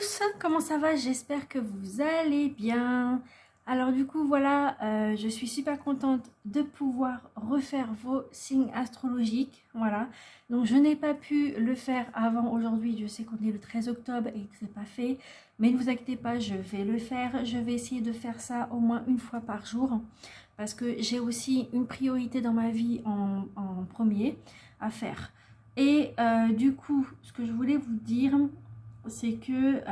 tous, comment ça va? J'espère que vous allez bien. Alors du coup voilà, je suis super contente de pouvoir refaire vos signes astrologiques. Voilà, donc je n'ai pas pu le faire avant aujourd'hui. Je sais qu'on est le 13 octobre et que c'est pas fait, mais ne vous inquiétez pas, je vais le faire. Je vais essayer de faire ça au moins une fois par jour parce que j'ai aussi une priorité dans ma vie en premier à faire. Et du coup, ce que je voulais vous dire, c'est que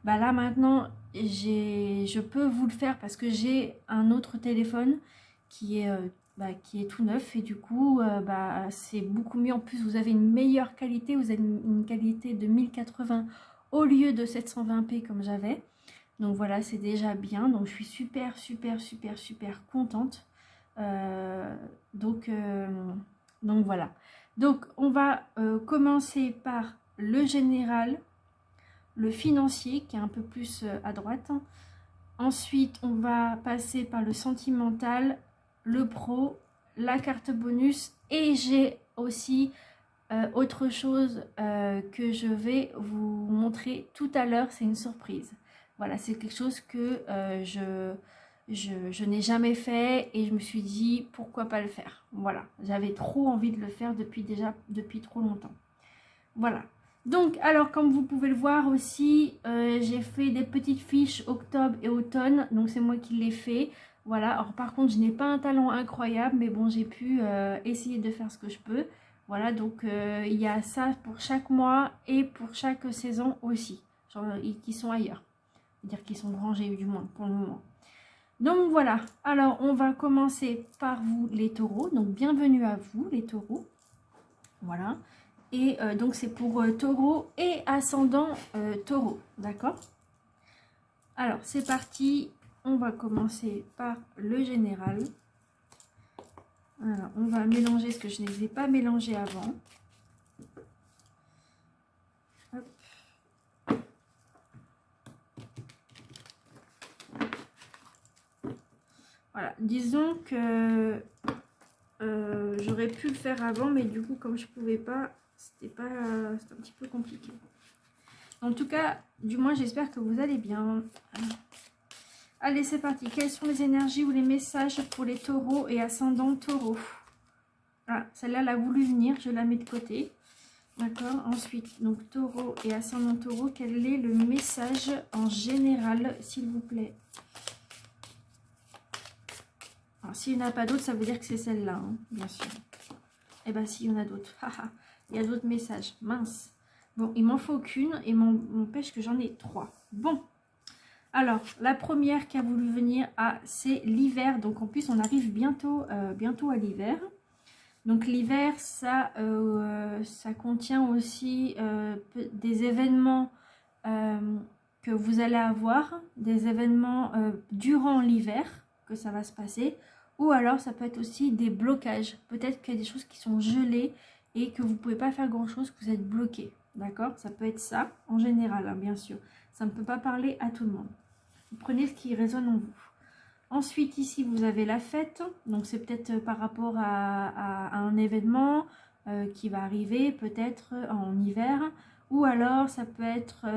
là maintenant je peux vous le faire parce que j'ai un autre téléphone qui est tout neuf et du coup c'est beaucoup mieux. En plus vous avez une meilleure qualité, vous avez une qualité de 1080 au lieu de 720p comme j'avais, donc voilà, c'est déjà bien. Donc je suis super contente. Euh, donc, euh, donc voilà, donc on va commencer par le général, le financier qui est un peu plus à droite. Ensuite, on va passer par le sentimental, le pro, la carte bonus et j'ai aussi autre chose que je vais vous montrer tout à l'heure. C'est une surprise. Voilà, c'est quelque chose que je n'ai jamais fait et je me suis dit pourquoi pas le faire. Voilà, j'avais trop envie de le faire depuis trop longtemps. Voilà. Donc, alors, comme vous pouvez le voir aussi, j'ai fait des petites fiches octobre et automne. Donc, c'est moi qui l'ai fait. Voilà. Alors, par contre, je n'ai pas un talent incroyable, mais bon, j'ai pu essayer de faire ce que je peux. Voilà. Donc, il y a ça pour chaque mois et pour chaque saison aussi, genre, qui sont ailleurs. C'est-à-dire qu'ils sont rangés, du moins, pour le moment. Donc, voilà. Alors, on va commencer par vous, les taureaux. Donc, bienvenue à vous, les taureaux. Voilà. Et donc c'est pour taureau et ascendant taureau, d'accord? Alors c'est parti, on va commencer par le général. Alors on va mélanger ce que je ne les ai pas mélangés avant. Hop. Voilà, disons que j'aurais pu le faire avant, mais du coup comme je pouvais pas, c'était un petit peu compliqué. En tout cas, du moins j'espère que vous allez bien. Allez, c'est parti. Quelles sont les énergies ou les messages pour les taureaux et ascendants taureaux? Ah, celle-là, elle a voulu venir. Je la mets de côté. D'accord. Ensuite, donc taureau et ascendant taureau. Quel est le message en général, s'il vous plaît? Alors, s'il n'y en a pas d'autres, ça veut dire que c'est celle-là, hein, bien sûr. Eh bien, s'il y en a d'autres. Il y a d'autres messages. Mince. Bon, il m'en faut qu'une et m'empêche que j'en ai 3. Bon. Alors, la première qui a voulu venir, c'est l'hiver. Donc, en plus, on arrive bientôt à l'hiver. Donc, l'hiver, ça contient aussi des événements que vous allez avoir, des événements durant l'hiver que ça va se passer. Ou alors, ça peut être aussi des blocages. Peut-être qu'il y a des choses qui sont gelées et que vous ne pouvez pas faire grand-chose, que vous êtes bloqué. D'accord? Ça peut être ça, en général, hein, bien sûr. Ça ne peut pas parler à tout le monde. Vous prenez ce qui résonne en vous. Ensuite, ici, vous avez la fête. Donc, c'est peut-être par rapport à un événement qui va arriver, peut-être en hiver. Ou alors, ça peut être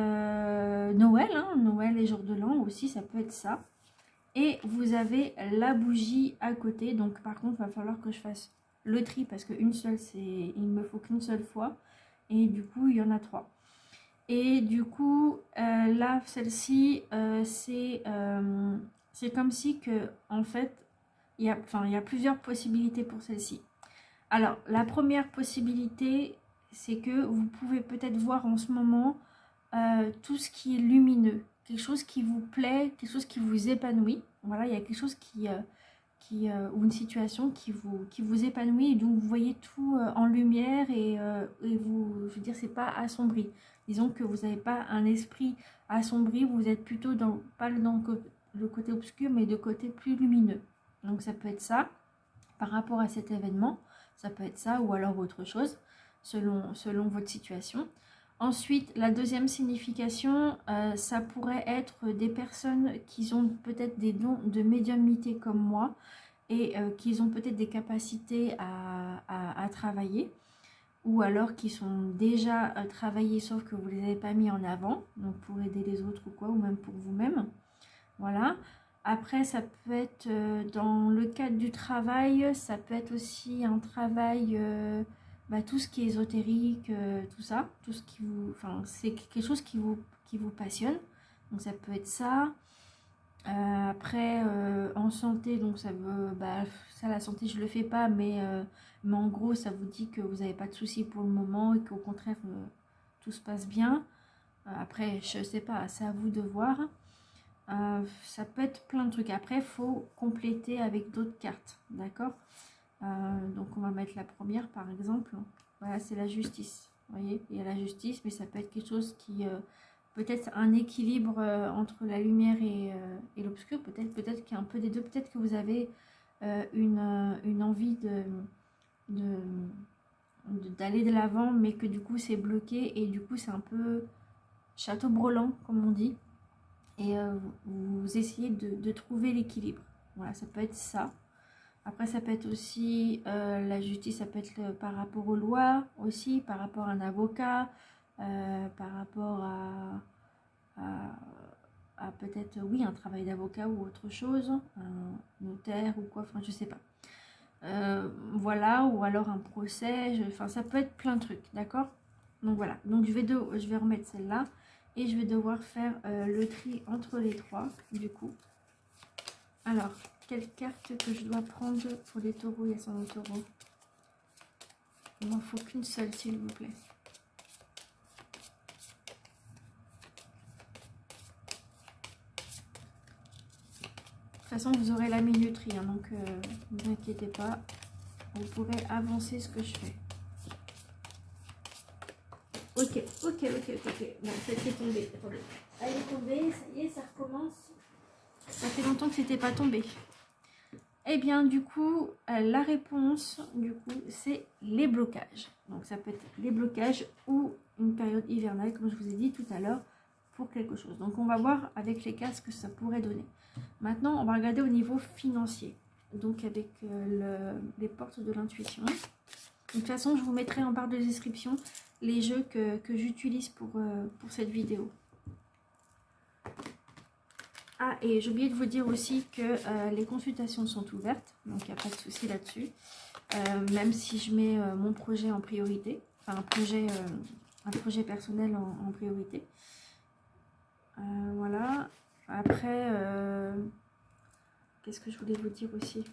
Noël. Hein, Noël et jour de l'an aussi, ça peut être ça. Et vous avez la bougie à côté. Donc, par contre, il va falloir que je fasse le tri parce qu'une seule, il ne me faut qu'une seule fois. Et du coup, il y en a 3. Et du coup, là, celle-ci, c'est comme si que, en fait, il y a plusieurs possibilités pour celle-ci. Alors, la première possibilité, c'est que vous pouvez peut-être voir en ce moment tout ce qui est lumineux, quelque chose qui vous plaît, quelque chose qui vous épanouit. Voilà, il y a quelque chose ou une situation qui vous épanouit et donc vous voyez tout en lumière et vous, je veux dire, c'est pas assombri. Disons que vous n'avez pas un esprit assombri, vous êtes plutôt pas dans le côté obscur, mais de côté plus lumineux. Donc ça peut être ça, par rapport à cet événement, ça peut être ça, ou alors autre chose, selon votre situation. Ensuite, la deuxième signification, ça pourrait être des personnes qui ont peut-être des dons de médiumnité comme moi, et qui ont peut-être des capacités à travailler. ou alors qui sont déjà travaillés sauf que vous ne les avez pas mis en avant, donc pour aider les autres ou quoi, ou même pour vous-même. Voilà. Après, ça peut être dans le cadre du travail, ça peut être aussi un travail, tout ce qui est ésotérique, tout ça, tout ce qui vous, enfin, c'est quelque chose qui vous passionne. Donc ça peut être ça. Après, en santé, donc ça veut, ça la santé je le fais pas, mais en gros ça vous dit que vous n'avez pas de soucis pour le moment et qu'au contraire tout se passe bien. Après, je sais pas, c'est à vous de voir. Ça peut être plein de trucs. Après, il faut compléter avec d'autres cartes, d'accord. Donc on va mettre la première par exemple. Voilà, c'est la justice. Vous voyez, il y a la justice, mais ça peut être quelque chose qui peut-être un équilibre entre la lumière et l'obscur. Peut-être qu'il y a un peu des deux. Peut-être que vous avez une envie d'aller de l'avant, mais que du coup c'est bloqué et du coup c'est un peu château brûlant comme on dit. Et vous essayez de trouver l'équilibre. Voilà, ça peut être ça. Après, ça peut être aussi la justice, ça peut être par rapport aux lois aussi, par rapport à un avocat, par rapport à peut-être, oui, un travail d'avocat ou autre chose, un notaire ou quoi, enfin, je sais pas. Voilà, ou alors un procès, enfin, ça peut être plein de trucs, d'accord? Donc voilà, donc je vais remettre celle-là. Et je vais devoir faire le tri entre les trois, du coup. Alors, quelle carte que je dois prendre pour les taureaux et ascendant taureau? Il m'en faut qu'une seule, s'il vous plaît. De toute façon, vous aurez la minuterie, hein, donc ne vous inquiétez pas. Vous pourrez avancer ce que je fais. Ok. Bon, celle-ci est tombée. Attendez. Elle est tombée, ça y est, ça recommence. Ça fait longtemps que c'était pas tombé. Eh bien, du coup, la réponse, du coup, c'est les blocages. Donc, ça peut être les blocages ou une période hivernale, comme je vous ai dit tout à l'heure, pour quelque chose. Donc, on va voir avec les cas ce que ça pourrait donner. Maintenant, on va regarder au niveau financier. Donc, avec les portes de l'intuition. De toute façon, je vous mettrai en barre de description les jeux que j'utilise pour cette vidéo. Ah, et j'ai oublié de vous dire aussi que les consultations sont ouvertes, donc il n'y a pas de souci là-dessus. Même si je mets mon projet en priorité, enfin un projet personnel en priorité. Voilà. Après, qu'est-ce que je voulais vous dire aussi?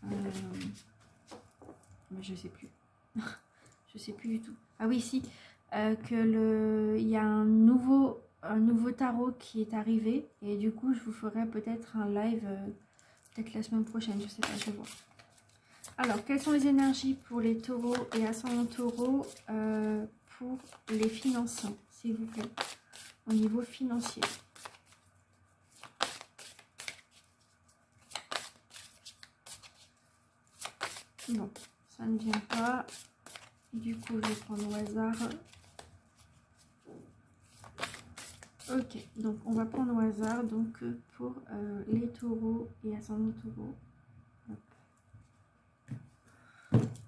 Mais je sais plus. Je sais plus du tout. Ah oui, si. Il y a un nouveau tarot qui est arrivé. Et du coup, je vous ferai peut-être un live, peut-être la semaine prochaine. Je sais pas, je vais voir. Alors, quelles sont les énergies pour les taureaux et ascendants taureaux pour les finances, s'il vous plaît, au niveau financier? Non, ça ne vient pas. Du coup, je vais prendre au hasard. Ok, donc on va prendre au hasard donc pour les taureaux et ascendants taureaux.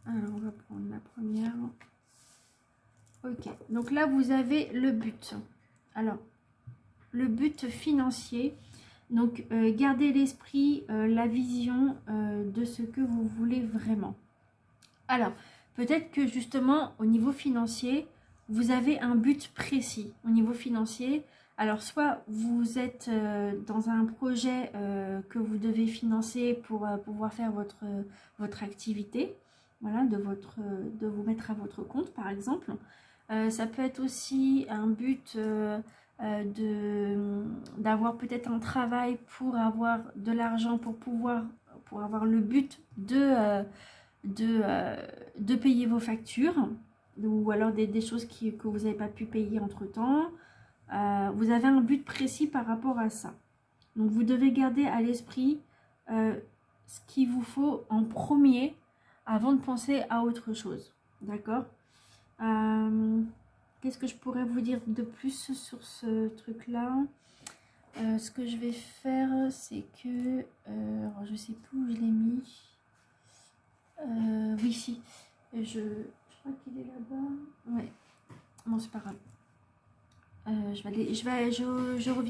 Alors, on va prendre la première. Ok, donc là, vous avez le but. Alors, le but financier. Donc, gardez l'esprit, la vision de ce que vous voulez vraiment. Alors, peut-être que justement, au niveau financier, vous avez un but précis au niveau financier. Alors, soit vous êtes dans un projet que vous devez financer pour pouvoir faire votre activité, voilà, de vous mettre à votre compte, par exemple. Ça peut être aussi un but d'avoir peut-être un travail pour avoir de l'argent, pour avoir le but de payer vos factures, ou alors des choses que vous n'avez pas pu payer entre-temps. Vous avez un but précis par rapport à ça. Donc, vous devez garder à l'esprit ce qu'il vous faut en premier avant de penser à autre chose. D'accord? Qu'est-ce que je pourrais vous dire de plus sur ce truc-là? Ce que je vais faire, c'est que... alors, je sais plus où je l'ai mis. Oui, si. Et je crois qu'il est là-bas. Ouais. Bon, c'est pas grave. Je reviens,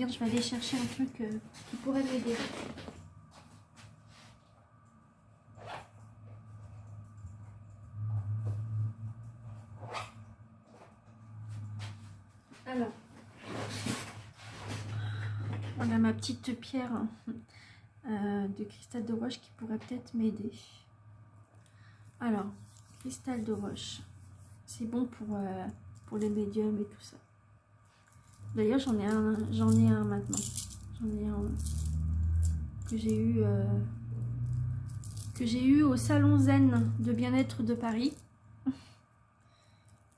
je vais aller chercher un truc qui pourrait m'aider. Alors, voilà ma petite pierre de cristal de roche qui pourrait peut-être m'aider. Alors, cristal de roche, c'est bon pour les médiums et tout ça. D'ailleurs, j'en ai un maintenant. J'en ai un que j'ai eu au salon Zen de bien-être de Paris.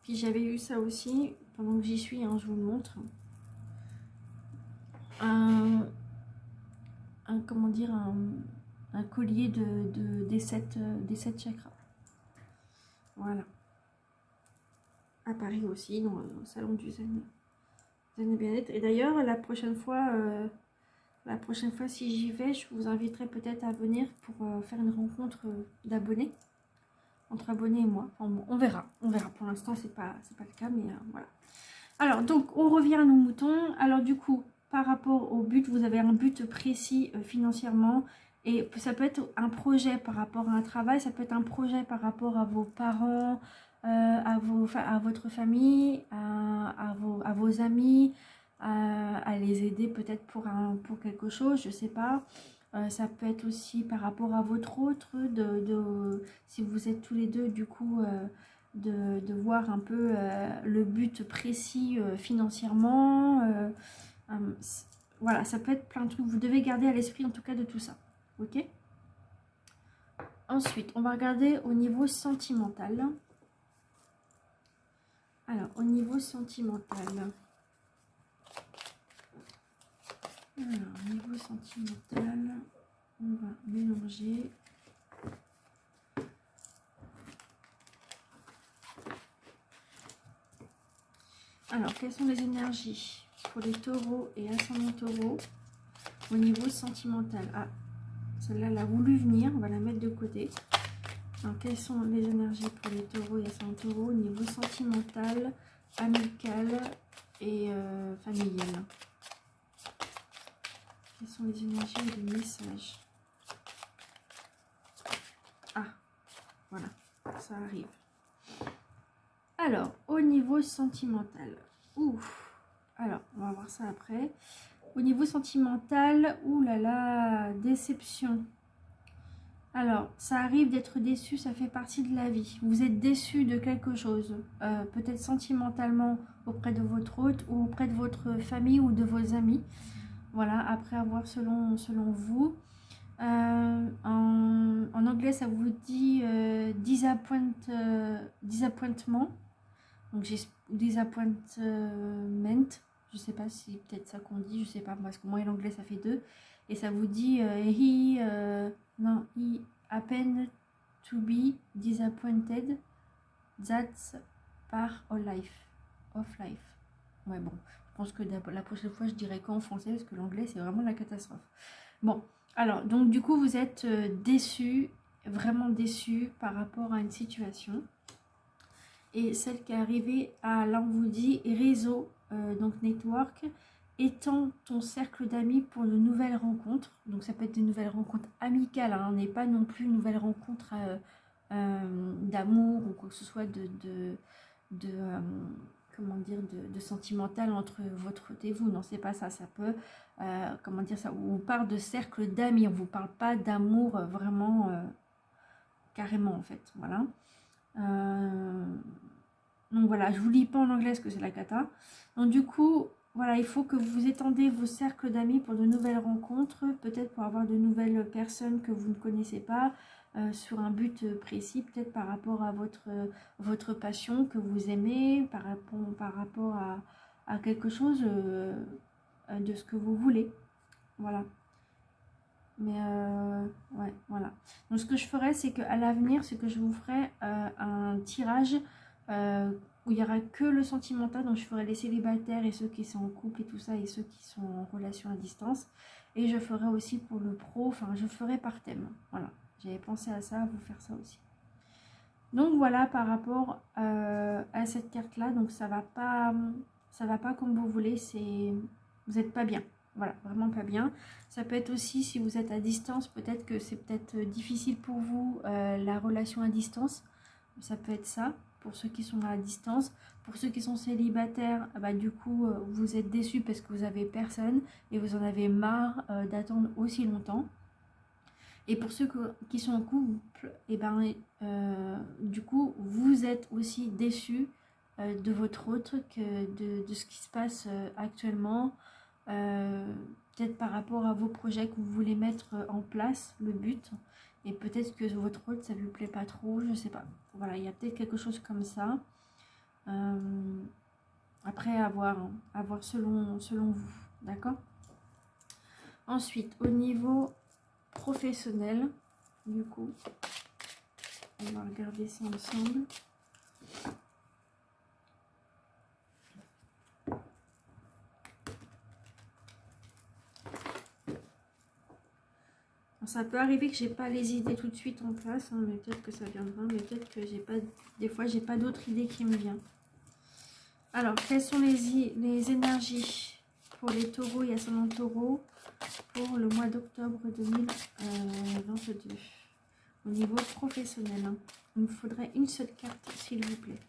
Puis j'avais eu ça aussi pendant que j'y suis, hein, je vous le montre. Comment dire, un collier des sept chakras. Voilà. À Paris aussi, dans le salon du Zen et bien-être. Et d'ailleurs, la prochaine fois, si j'y vais, je vous inviterai peut-être à venir pour faire une rencontre d'abonnés. Entre abonnés et moi. Enfin, bon, on verra. Pour l'instant, c'est pas le cas, mais voilà. Alors, donc, on revient à nos moutons. Alors, du coup, par rapport au but, vous avez un but précis financièrement. Et ça peut être un projet par rapport à un travail, ça peut être un projet par rapport à vos parents, à votre famille, à vos amis, à les aider peut-être pour quelque chose, je sais pas. Ça peut être aussi par rapport à votre autre, si vous êtes tous les deux, du coup, de voir un peu le but précis financièrement. Voilà, ça peut être plein de trucs. Vous devez garder à l'esprit en tout cas de tout ça. Ok? Ensuite, on va regarder au niveau sentimental. Alors, au niveau sentimental. Alors, au niveau sentimental, on va mélanger. Alors, quelles sont les énergies pour les taureaux et ascendants taureaux au niveau sentimental? Ah, celle-là, elle a voulu venir, on va la mettre de côté. Alors, quelles sont les énergies pour les taureaux et ascendants taureaux au niveau sentimental, amical et familial? Quelles sont les énergies et les messages? Ah, voilà, ça arrive. Alors, au niveau sentimental, ouf, alors, on va voir ça après. Au niveau sentimental, oulala, déception. Alors, ça arrive d'être déçu, ça fait partie de la vie. Vous êtes déçu de quelque chose, peut-être sentimentalement auprès de votre hôte ou auprès de votre famille ou de vos amis. Voilà, après avoir selon vous. En anglais, ça vous dit disappointment. Donc, j'ai disappointment. Je sais pas si peut-être ça qu'on dit, je sais pas, parce que moi, l'anglais, ça fait deux. Et ça vous dit he happened to be disappointed. That's part of life. Ouais, bon, je pense que la prochaine fois, je dirais qu'en français, parce que l'anglais, c'est vraiment la catastrophe. Bon, alors, donc du coup, vous êtes déçu, vraiment déçu par rapport à une situation. Et celle qui est arrivée à, là, on vous dit, réseau, donc network, étend ton cercle d'amis pour de nouvelles rencontres. Donc, ça peut être des nouvelles rencontres amicales, hein, on n'est pas non plus une nouvelle rencontre d'amour ou quoi que ce soit comment dire, de sentimental entre votre et vous. Non, c'est pas ça. Ça peut, comment dire ça, on parle de cercle d'amis, on ne vous parle pas d'amour vraiment carrément en fait. Voilà. Donc voilà, je vous lis pas en anglais parce que c'est la cata. Donc du coup, voilà, il faut que vous étendez vos cercles d'amis pour de nouvelles rencontres, peut-être pour avoir de nouvelles personnes que vous ne connaissez pas, sur un but précis, peut-être par rapport à votre passion que vous aimez, par rapport à quelque chose de ce que vous voulez. Voilà. Mais ouais, voilà. Donc ce que je ferai, c'est qu'à l'avenir, c'est que je vous ferai un tirage où il n'y aura que le sentimental. Donc je ferai les célibataires et ceux qui sont en couple et tout ça, et ceux qui sont en relation à distance. Et je ferai aussi pour le pro, enfin je ferai par thème. Voilà, j'avais pensé à ça, à vous faire ça aussi. Donc voilà par rapport à cette carte-là. Donc ça va pas comme vous voulez. Vous n'êtes pas bien. Voilà, vraiment pas bien. Ça peut être aussi si vous êtes à distance, peut-être que c'est peut-être difficile pour vous la relation à distance. Ça peut être ça pour ceux qui sont à distance. Pour ceux qui sont célibataires, bah, du coup vous êtes déçus parce que vous avez personne et vous en avez marre d'attendre aussi longtemps. Et pour ceux qui sont en couple, et ben, du coup, vous êtes aussi déçus de votre autre, de ce qui se passe actuellement. Peut-être par rapport à vos projets que vous voulez mettre en place, le but. Et peut-être que votre autre, ça ne lui plaît pas trop, je sais pas. Voilà, il y a peut-être quelque chose comme ça. Après, à voir selon vous. D'accord? Ensuite, au niveau professionnel, du coup, on va regarder ça ensemble. Ça peut arriver que j'ai pas les idées tout de suite en place, hein, mais peut-être que ça viendra, mais peut-être que j'ai pas, des fois j'ai pas d'autres idées qui me viennent. Alors, quelles sont les énergies pour les taureaux et ascendants taureaux pour le mois d'octobre 2022 au niveau professionnel, hein. Il me faudrait une seule carte, s'il vous plaît.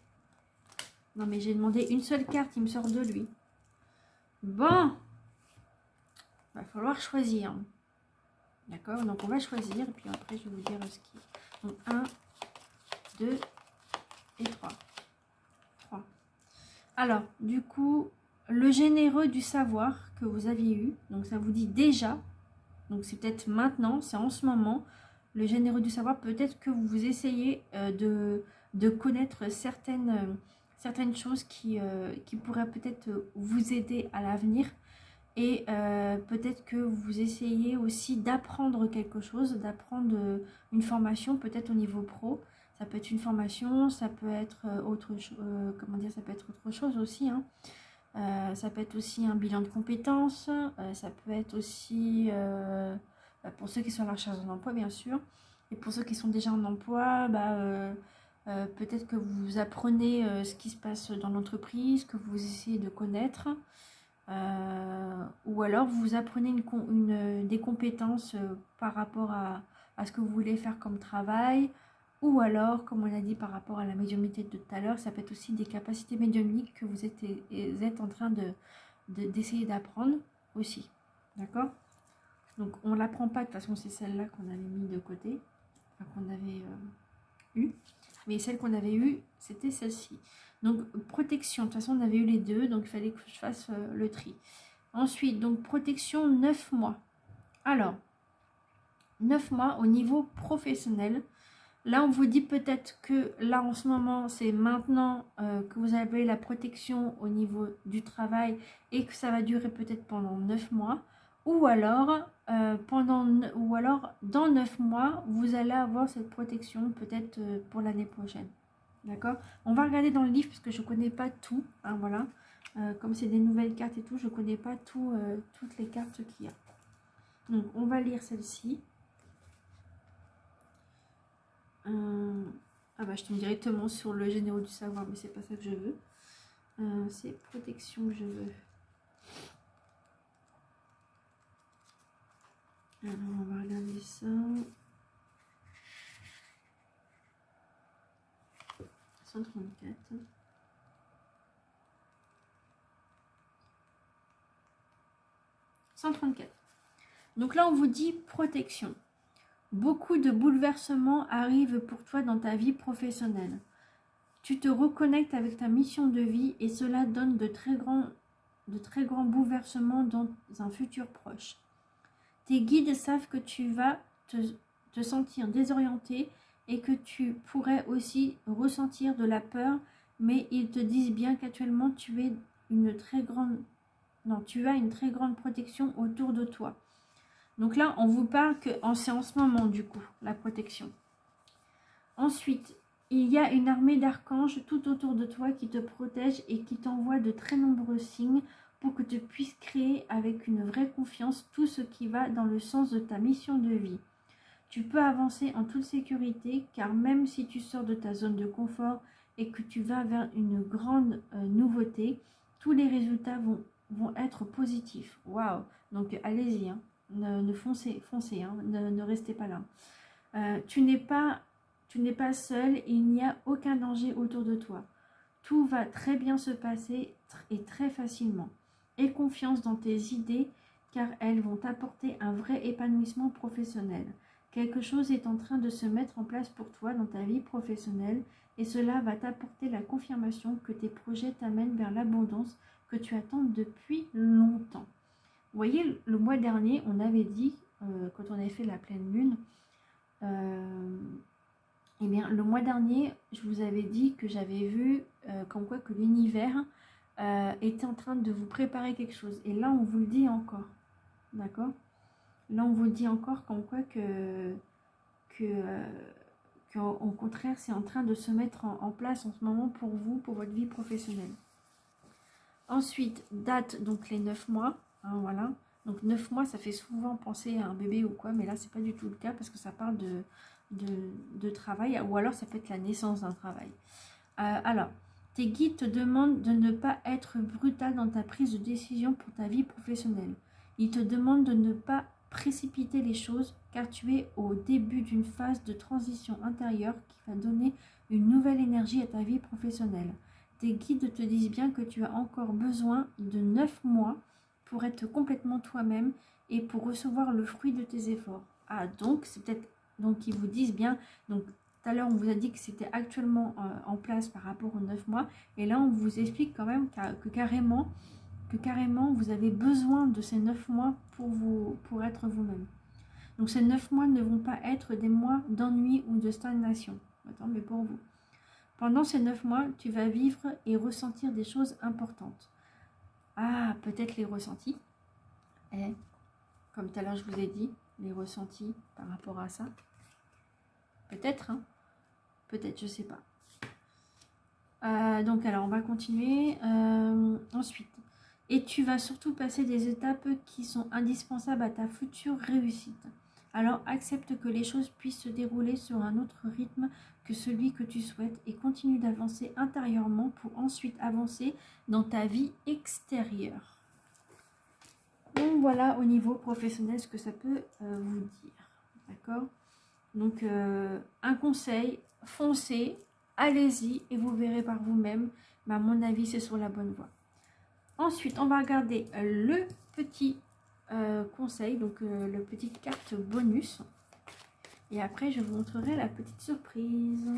Non, mais j'ai demandé une seule carte, il me sort de lui. Bon, va falloir choisir. D'accord, donc on va choisir et puis après je vais vous dire ce qui est. Donc 1, 2 et 3. Alors, du coup, le généreux du savoir que vous aviez eu, donc ça vous dit déjà, donc c'est peut-être maintenant, c'est en ce moment, le généreux du savoir, peut-être que vous essayez de connaître certaines choses qui pourraient peut-être vous aider à l'avenir. Et peut-être que vous essayez aussi d'apprendre quelque chose, d'apprendre une formation, peut-être au niveau pro. Ça peut être une formation, ça peut être ça peut être autre chose aussi, hein. Ça peut être aussi un bilan de compétences, ça peut être aussi, pour ceux qui sont à la recherche d'un emploi bien sûr, et pour ceux qui sont déjà en emploi, peut-être que vous apprenez ce qui se passe dans l'entreprise, que vous essayez de connaître. Ou alors vous apprenez des compétences par rapport à ce que vous voulez faire comme travail, ou alors, comme on a dit par rapport à la médiumnité de tout à l'heure, ça peut être aussi des capacités médiumniques que vous êtes en train d'essayer d'apprendre aussi. D'accord? Donc on ne l'apprend pas, de toute façon c'est celle-là qu'on avait mis de côté, enfin, qu'on avait eue, mais celle qu'on avait eue, c'était celle-ci. Donc protection, de toute façon on avait eu les deux, donc il fallait que je fasse le tri. Ensuite, donc protection 9 mois. Alors, 9 mois au niveau professionnel. Là, on vous dit peut-être que là, en ce moment, c'est maintenant que vous avez la protection au niveau du travail et que ça va durer peut-être pendant 9 mois. Ou alors, dans 9 mois, vous allez avoir cette protection peut-être pour l'année prochaine. D'accord? On va regarder dans le livre parce que je ne connais pas tout. Hein, voilà. Comme c'est des nouvelles cartes et tout, je ne connais pas toutes les cartes qu'il y a. Donc, on va lire celle-ci. Ah bah je tombe directement sur le généreux du savoir, mais c'est pas ça que je veux. C'est protection que je veux. Alors on va regarder ça. 134. 134. Donc là on vous dit protection. Beaucoup de bouleversements arrivent pour toi dans ta vie professionnelle. Tu te reconnectes avec ta mission de vie et cela donne de très grands bouleversements dans un futur proche. Tes guides savent que tu vas te sentir désorienté et que tu pourrais aussi ressentir de la peur, mais ils te disent bien qu'actuellement tu as une très grande protection autour de toi. Donc là, on vous parle que c'est en ce moment du coup, la protection. Ensuite, il y a une armée d'archanges tout autour de toi qui te protège et qui t'envoie de très nombreux signes pour que tu puisses créer avec une vraie confiance tout ce qui va dans le sens de ta mission de vie. Tu peux avancer en toute sécurité, car même si tu sors de ta zone de confort et que tu vas vers une grande nouveauté, tous les résultats vont être positifs. Waouh! Donc allez-y, hein. Ne foncez, hein. Ne restez pas là. Tu n'es pas seul, il n'y a aucun danger autour de toi. Tout va très bien se passer et très facilement. Aie confiance dans tes idées, car elles vont t'apporter un vrai épanouissement professionnel. Quelque chose est en train de se mettre en place pour toi dans ta vie professionnelle et cela va t'apporter la confirmation que tes projets t'amènent vers l'abondance que tu attends depuis longtemps. Vous voyez, le mois dernier, on avait dit, quand on avait fait la pleine lune, eh bien, le mois dernier, je vous avais dit que j'avais vu comme quoi que l'univers était en train de vous préparer quelque chose. Et là, on vous le dit encore. D'accord? Là, on vous le dit encore comme quoi au contraire, c'est en train de se mettre en place en ce moment pour vous, pour votre vie professionnelle. Ensuite, date donc les 9 mois. Hein, voilà. Donc 9 mois, ça fait souvent penser à un bébé ou quoi, mais là, c'est pas du tout le cas parce que ça parle de travail, ou alors ça peut être la naissance d'un travail. Alors, tes guides te demandent de ne pas être brutal dans ta prise de décision pour ta vie professionnelle. Ils te demandent de ne pas précipiter les choses car tu es au début d'une phase de transition intérieure qui va donner une nouvelle énergie à ta vie professionnelle. Tes guides te disent bien que tu as encore besoin de 9 mois pour être complètement toi-même et pour recevoir le fruit de tes efforts. Ah, donc c'est peut-être, donc ils vous disent bien, donc tout à l'heure on vous a dit que c'était actuellement en place par rapport aux 9 mois, et là on vous explique quand même que carrément vous avez besoin de ces 9 mois pour être vous-même. Donc ces 9 mois ne vont pas être des mois d'ennui ou de stagnation. Attends, mais pour vous. Pendant ces 9 mois, tu vas vivre et ressentir des choses importantes. Ah, peut-être les ressentis. Et, comme tout à l'heure je vous ai dit, les ressentis par rapport à ça. Peut-être, hein. Peut-être, je sais pas. Donc alors, on va continuer. Ensuite. Et tu vas surtout passer des étapes qui sont indispensables à ta future réussite. Alors accepte que les choses puissent se dérouler sur un autre rythme que celui que tu souhaites et continue d'avancer intérieurement pour ensuite avancer dans ta vie extérieure. Donc voilà au niveau professionnel ce que ça peut vous dire. D'accord? Donc un conseil, foncez, allez-y et vous verrez par vous-même. Mais à mon avis, c'est sur la bonne voie. Ensuite, on va regarder le petit conseil, donc le petit carte bonus. Et après, je vous montrerai la petite surprise.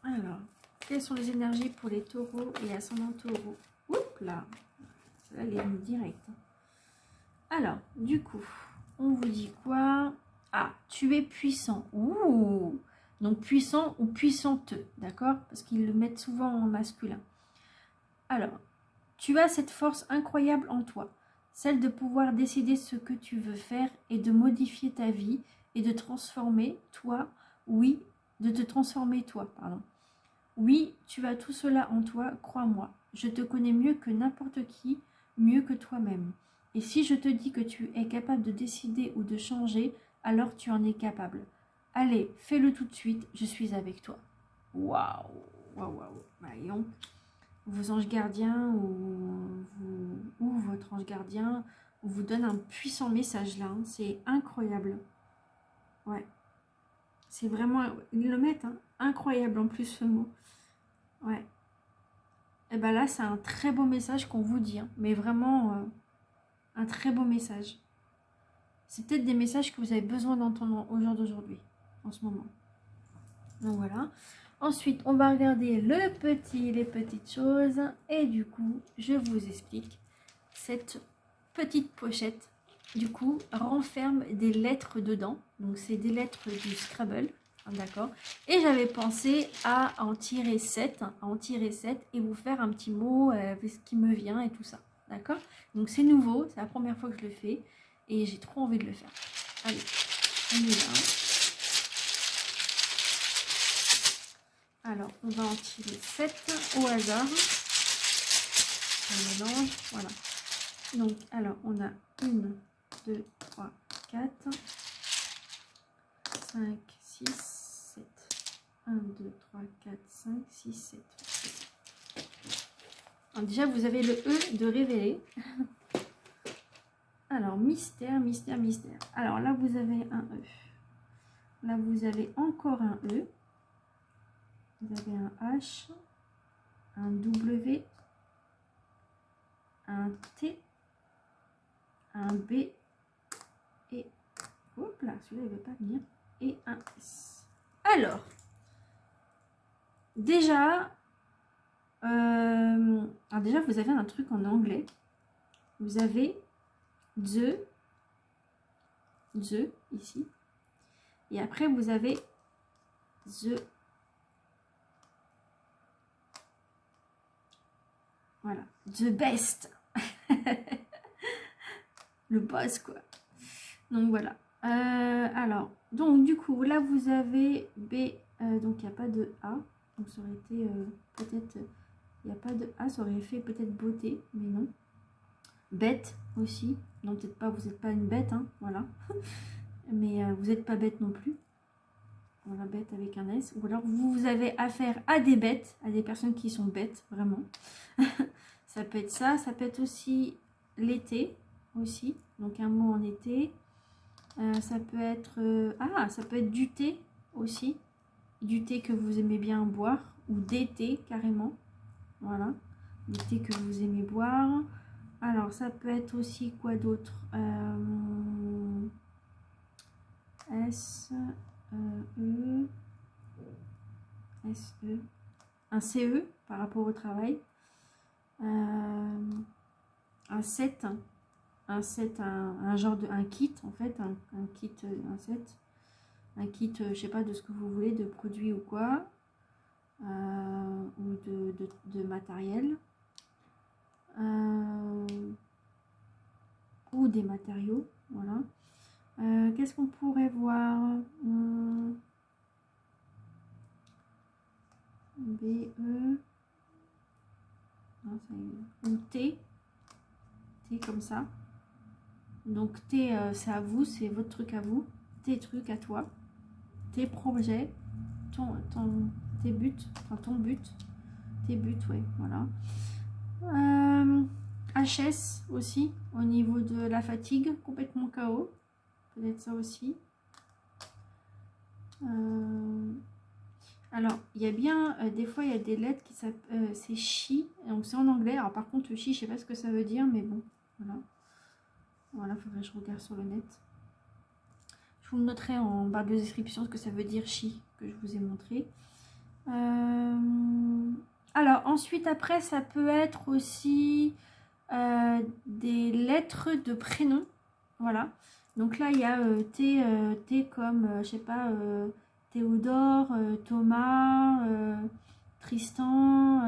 Alors, quelles sont les énergies pour les taureaux et ascendants taureaux? Oups là, ça elle est venue direct. Alors, du coup, on vous dit quoi? Ah, tu es puissant. Ouh! Donc puissant ou puissante, d'accord? Parce qu'ils le mettent souvent en masculin. Alors, tu as cette force incroyable en toi, celle de pouvoir décider ce que tu veux faire et de modifier ta vie et de transformer toi, oui, de te transformer toi, pardon. Oui, tu as tout cela en toi, crois-moi. Je te connais mieux que n'importe qui, mieux que toi-même. Et si je te dis que tu es capable de décider ou de changer, alors tu en es capable. Allez, fais-le tout de suite, je suis avec toi. Waouh, waouh, waouh. Voyons. Vos anges gardiens ou votre ange gardien vous donne un puissant message là. Hein. C'est incroyable. Ouais. C'est vraiment... Ils le mettent, hein. Incroyable en plus ce mot. Ouais. Et bien là, c'est un très beau message qu'on vous dit. Hein. Mais vraiment, un très beau message. C'est peut-être des messages que vous avez besoin d'entendre au jour d'aujourd'hui, en ce moment. Donc voilà. Ensuite, on va regarder les petites choses. Et du coup, je vous explique. Cette petite pochette, du coup, renferme des lettres dedans. Donc, c'est des lettres du Scrabble. D'accord. Et j'avais pensé à en tirer 7. Et vous faire un petit mot, ce qui me vient et tout ça. D'accord. Donc, c'est nouveau. C'est la première fois que je le fais. Et j'ai trop envie de le faire. Allez, on y va. Alors, on va en tirer 7 au hasard. On mélange, voilà. Donc, alors, on a 1, 2, 3, 4, 5, 6, 7. 1, 2, 3, 4, 5, 6, 7. Alors, déjà, vous avez le E de révéler. Alors, mystère, mystère, mystère. Alors, là, vous avez un E. Là, vous avez encore un E. Vous avez un H, un W, un T, un B et... Hop là, celui-là, il ne veut pas venir. Et un S. Alors, déjà, vous avez un truc en anglais. Vous avez the ici. Et après, vous avez the. Voilà, the best. Le boss, quoi. Donc, voilà. Alors, donc, du coup, là, vous avez B. Donc, il n'y a pas de A. Donc, ça aurait été peut-être... Il n'y a pas de A, ça aurait fait peut-être beauté, mais non. Bête aussi. Non, peut-être pas, vous n'êtes pas une bête, hein, voilà. Mais vous n'êtes pas bête non plus. Voilà, bête avec un S. Ou alors, vous avez affaire à des bêtes, à des personnes qui sont bêtes, vraiment. Ça peut être ça. Ça peut être aussi l'été, aussi. Donc, un mot en été. Ça peut être... ça peut être du thé aussi. Du thé que vous aimez bien boire. Ou des thés, carrément. Voilà. Du thé que vous aimez boire. Alors, ça peut être aussi quoi d'autre? S, E, S, E. Un CE par rapport au travail. Un set. Un set, un genre de... Un kit, en fait. Un kit, un set. Un kit, je sais pas, de ce que vous voulez, de produits ou quoi. Ou de matériel. Ou des matériaux, voilà. Qu'est-ce qu'on pourrait voir? B, E. Non, ça ou T. T comme ça. Donc T, c'est à vous, c'est votre truc à vous. Tes trucs à toi. Tes projets. Tes buts. Enfin, ton but. Tes buts, ouais, voilà. HS aussi, au niveau de la fatigue, complètement KO. Peut-être ça aussi. Alors, il y a bien, des fois, il y a des lettres qui s'appellent, c'est chi, donc c'est en anglais. Alors, par contre, chi, je sais pas ce que ça veut dire, mais bon, voilà. Voilà, il faudrait que je regarde sur le net. Je vous le noterai en barre de description ce que ça veut dire chi, que je vous ai montré. Alors, ensuite, après, ça peut être aussi des lettres de prénom. Voilà. Donc là, il y a T comme, je sais pas, Théodore, Thomas, Tristan,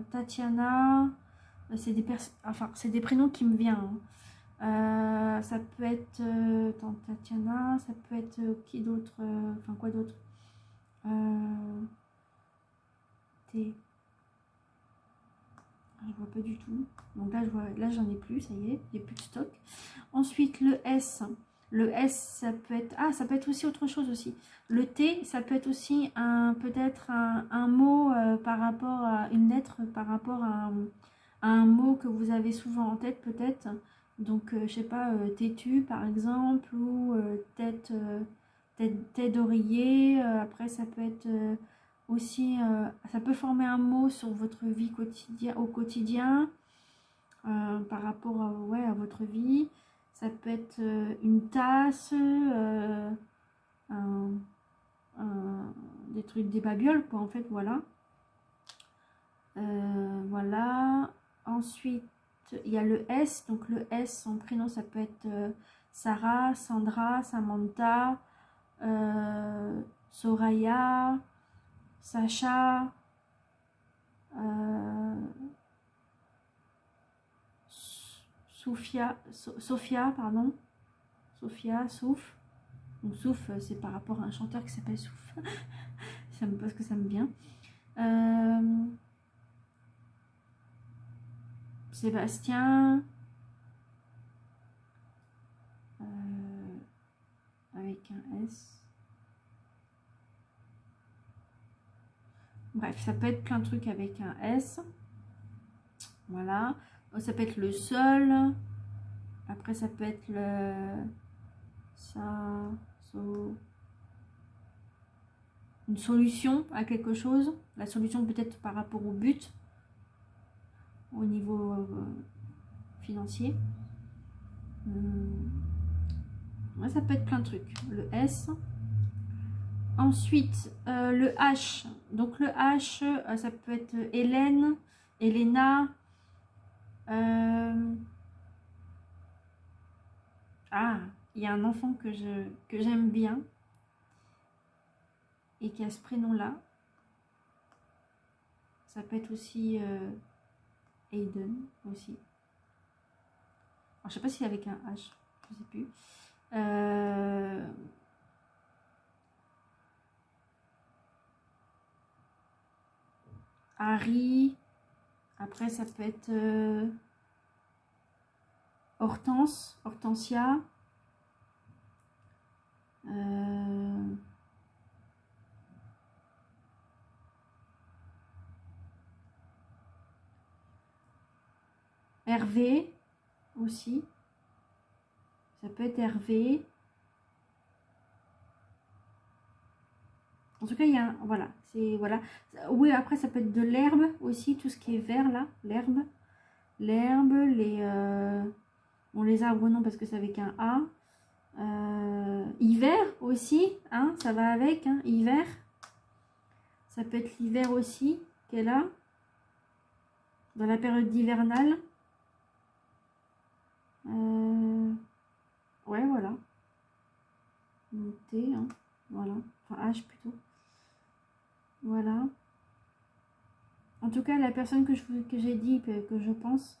Tatiana. C'est des prénoms qui me viennent. Hein. Ça peut être Tatiana, ça peut être qui d'autre, enfin quoi d'autre, T. Je vois pas du tout. Donc là, là j'en ai plus, ça y est, il n'y a plus de stock. Ensuite, le S. Le S, ça peut être... Ah, ça peut être aussi autre chose aussi. Le T, ça peut être aussi peut-être un mot par rapport à une lettre, par rapport à un mot que vous avez souvent en tête, peut-être. Donc, je sais pas, têtu, par exemple, ou tête d'oreiller. Après, ça peut être... aussi, ça peut former un mot sur votre vie au quotidien, par rapport à votre vie. Ça peut être une tasse, des trucs, des babioles, quoi, en fait, voilà. Voilà. Ensuite, il y a le S. Donc, le S, son prénom, ça peut être Sarah, Sandra, Samantha, Soraya, Sacha, Sophia, pardon. Sophia, Souf. Donc Souf, c'est par rapport à un chanteur qui s'appelle Souf. Parce que ça me vient. Sébastien. Avec un S. Bref, ça peut être plein de trucs avec un S. Voilà. Ça peut être le sol. Après, ça peut être le... Ça... Une solution à quelque chose. La solution peut-être par rapport au but. Au niveau financier. Ouais, ça peut être plein de trucs. Le S. Ensuite, le H. Donc le H, ça peut être Hélène, Elena. Ah, il y a un enfant que j'aime bien et qui a ce prénom-là. Ça peut être aussi Aiden aussi. Alors, je sais pas si avec un H, je sais plus. Harry. Après, ça peut être Hortense, Hortensia. Hervé aussi. Ça peut être Hervé. En tout cas, il y a un... Voilà. C'est... Voilà. Oui, après, ça peut être de l'herbe aussi. Tout ce qui est vert, là. L'herbe. L'herbe, les... Bon, les arbres, non, parce que c'est avec un A. Hiver aussi. Hein, ça va avec. Hein, hiver. Ça peut être l'hiver aussi. Qu'elle a. Dans la période hivernale. Ouais, voilà. T, hein. Voilà. Enfin, H plutôt. Voilà. En tout cas, la personne que j'ai dit, que je pense,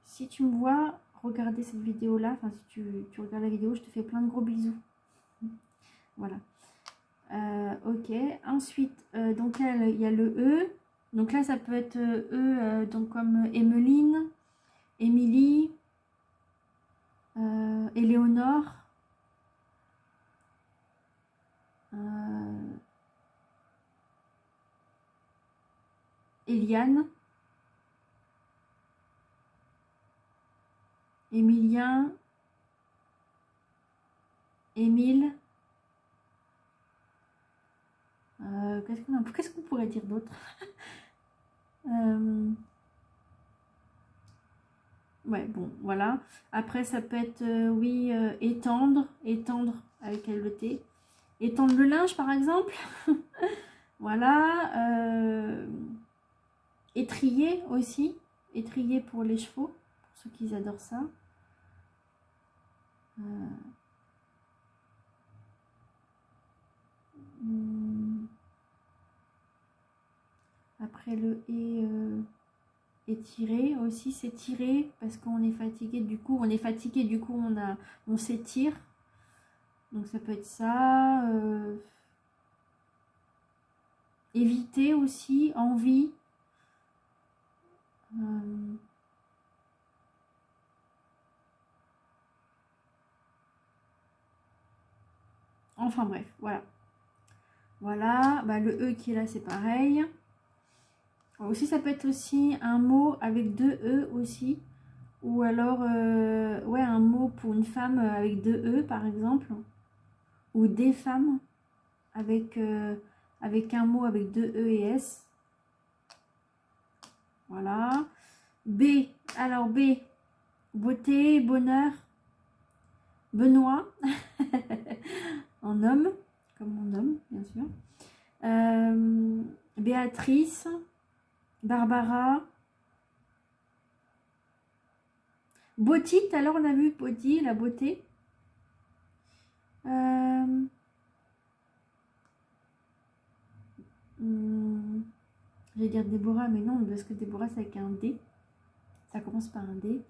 si tu me vois regarder cette vidéo-là, enfin si tu regardes la vidéo, je te fais plein de gros bisous. Voilà. Ok. Ensuite, donc là, il y a le E. Donc là, ça peut être E, donc comme Emeline, Émilie, Éléonore. Eliane, Émilien, Émile. Qu'est-ce qu'on pourrait dire d'autre? Ouais, bon, voilà. Après, ça peut être, oui, étendre avec le T. Étendre le linge, par exemple. Voilà. Étrier aussi. Étrier pour les chevaux, pour ceux qui adorent ça. Après le étirer aussi, s'étirer parce qu'on est fatigué, du coup on s'étire. Donc ça peut être ça. Éviter aussi, envie. Enfin bref, voilà. Voilà, bah, le E qui est là, c'est pareil. Aussi, ça peut être aussi un mot avec deux E aussi. Ou alors, ouais, un mot pour une femme avec deux E, par exemple. Ou des femmes avec, avec un mot avec deux E et S. Voilà. B, alors B, beauté, bonheur, Benoît, en homme, comme mon homme, bien sûr. Béatrice, Barbara, Beauty, tout à l'heure on a vu Beauty, la beauté. Je vais dire Déborah, mais non, parce que Déborah c'est avec un D. Ça commence par un D.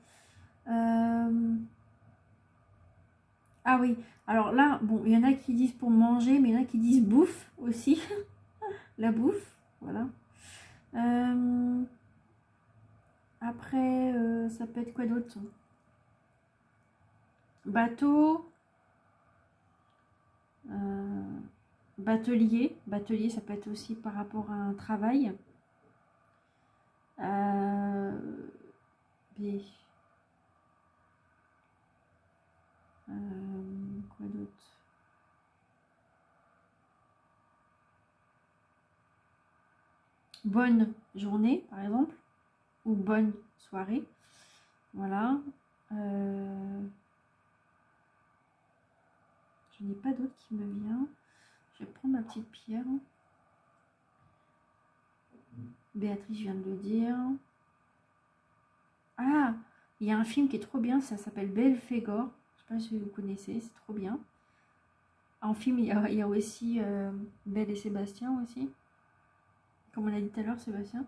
Ah oui, alors là, bon, il y en a qui disent pour manger, mais il y en a qui disent bouffe aussi. la bouffe, voilà. Après, ça peut être quoi d'autre? Bateau, batelier. Batelier, ça peut être aussi par rapport à un travail. B. Quoi d'autre? Bonne journée, par exemple, ou bonne soirée. Voilà. Je n'ai pas d'autre qui me vient. Je vais prendre ma petite pierre. Béatrice, je viens de le dire. Ah, il y a un film qui est trop bien, ça s'appelle Belphégor. Je ne sais pas si vous connaissez, c'est trop bien. En film, il y a aussi Belle et Sébastien aussi. Comme on a dit tout à l'heure, Sébastien.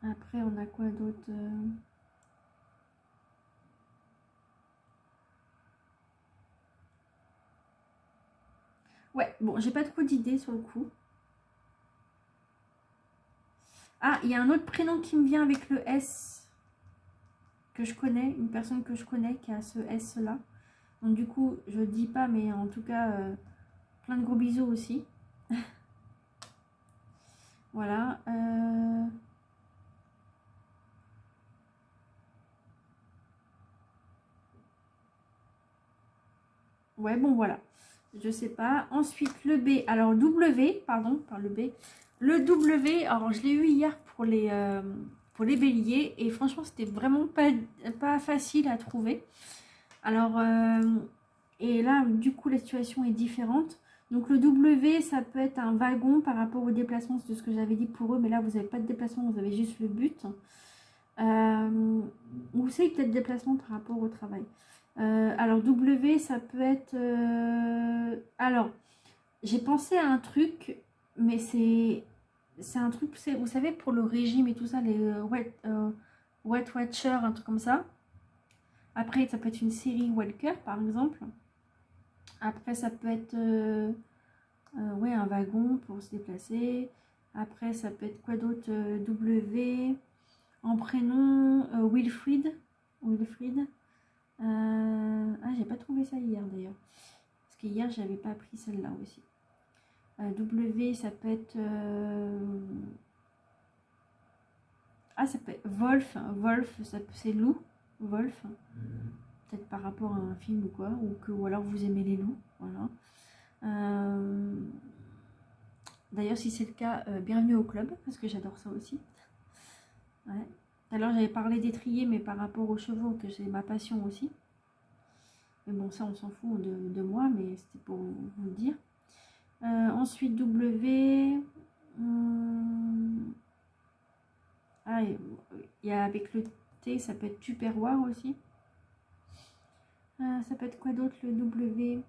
Après, on a quoi d'autre? Ouais, bon, j'ai pas trop d'idées sur le coup. Ah, il y a un autre prénom qui me vient avec le S que je connais, une personne que je connais qui a ce S-là. Donc du coup, je dis pas, mais en tout cas, plein de gros bisous aussi. Voilà. Ouais, bon, voilà. Je sais pas. Ensuite, le B. Alors, W, pardon, par le B. Le W, alors je l'ai eu hier pour les béliers. Et franchement, c'était vraiment pas facile à trouver. Alors, et là, du coup, la situation est différente. Donc, le W, ça peut être un wagon par rapport au déplacement, c'est de ce que j'avais dit pour eux. Mais là, vous n'avez pas de déplacement, vous avez juste le but. Ou c'est peut-être déplacement par rapport au travail. Alors W, ça peut être... Alors, j'ai pensé à un truc, mais c'est un truc, vous savez, pour le régime et tout ça, les Weight Watchers, un truc comme ça. Après, ça peut être une série Walker, par exemple. Après, ça peut être ouais, un wagon pour se déplacer. Après, ça peut être quoi d'autre? W. En prénom, Wilfried. Wilfried. Ah, j'ai pas trouvé ça hier d'ailleurs. Parce que hier, j'avais pas pris celle-là aussi. W, ça peut être... Ah, ça peut être Wolf. Wolf, c'est loup. Wolf. Peut-être par rapport à un film ou quoi. Ou alors vous aimez les loups. Voilà. D'ailleurs, si c'est le cas, bienvenue au club. Parce que j'adore ça aussi. Ouais. Alors j'avais parlé d'étrier, mais par rapport aux chevaux, que c'est ma passion aussi. Mais bon, ça, on s'en fout de moi, mais c'était pour vous le dire. Ensuite, W. Ah, il y a avec le T, ça peut être Tupperware aussi. Ça peut être quoi d'autre, le W?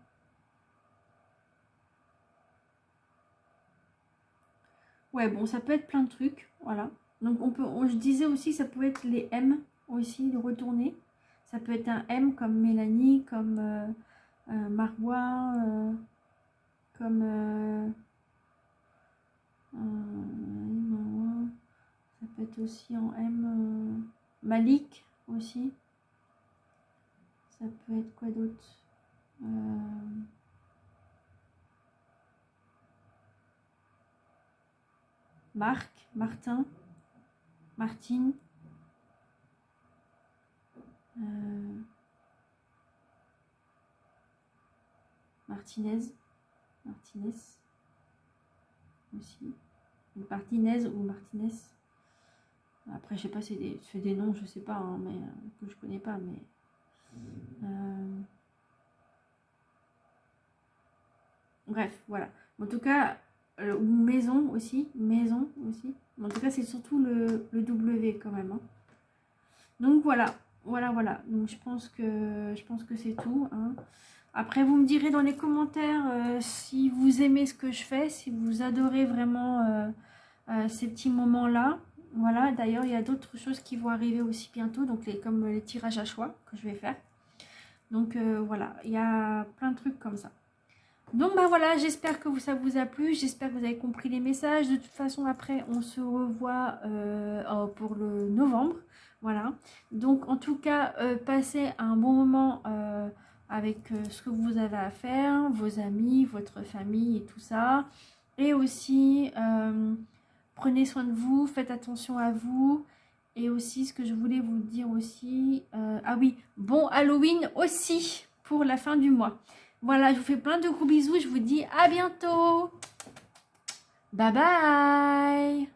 Ouais, bon, ça peut être plein de trucs, voilà. Donc, je disais aussi, ça peut être les M aussi, de retourner. Ça peut être un M comme Mélanie, comme Marois, comme... ça peut être aussi en M. Malik aussi. Ça peut être quoi d'autre? Marc, Martin, Martine. Martinez. Martinez. Aussi. Martinez ou Martinez. Après, je sais pas, c'est des noms, je sais pas, hein, mais que je connais pas, mais... Bref, voilà. En tout cas, ou maison aussi. Maison aussi. En tout cas, c'est surtout le W quand même. Hein. Donc voilà. Voilà. Donc je pense que c'est tout. Hein. Après, vous me direz dans les commentaires si vous aimez ce que je fais, si vous adorez vraiment ces petits moments-là. Voilà, d'ailleurs, il y a d'autres choses qui vont arriver aussi bientôt, donc comme les tirages à choix que je vais faire. Donc voilà, il y a plein de trucs comme ça. Donc bah voilà, j'espère que ça vous a plu, j'espère que vous avez compris les messages. De toute façon, après, on se revoit pour le novembre. Voilà. Donc en tout cas, passez un bon moment avec ce que vous avez à faire, vos amis, votre famille et tout ça. Et aussi, prenez soin de vous, faites attention à vous. Et aussi, ce que je voulais vous dire aussi, ah oui, bon Halloween aussi pour la fin du mois. Voilà, je vous fais plein de gros bisous. Je vous dis à bientôt. Bye bye.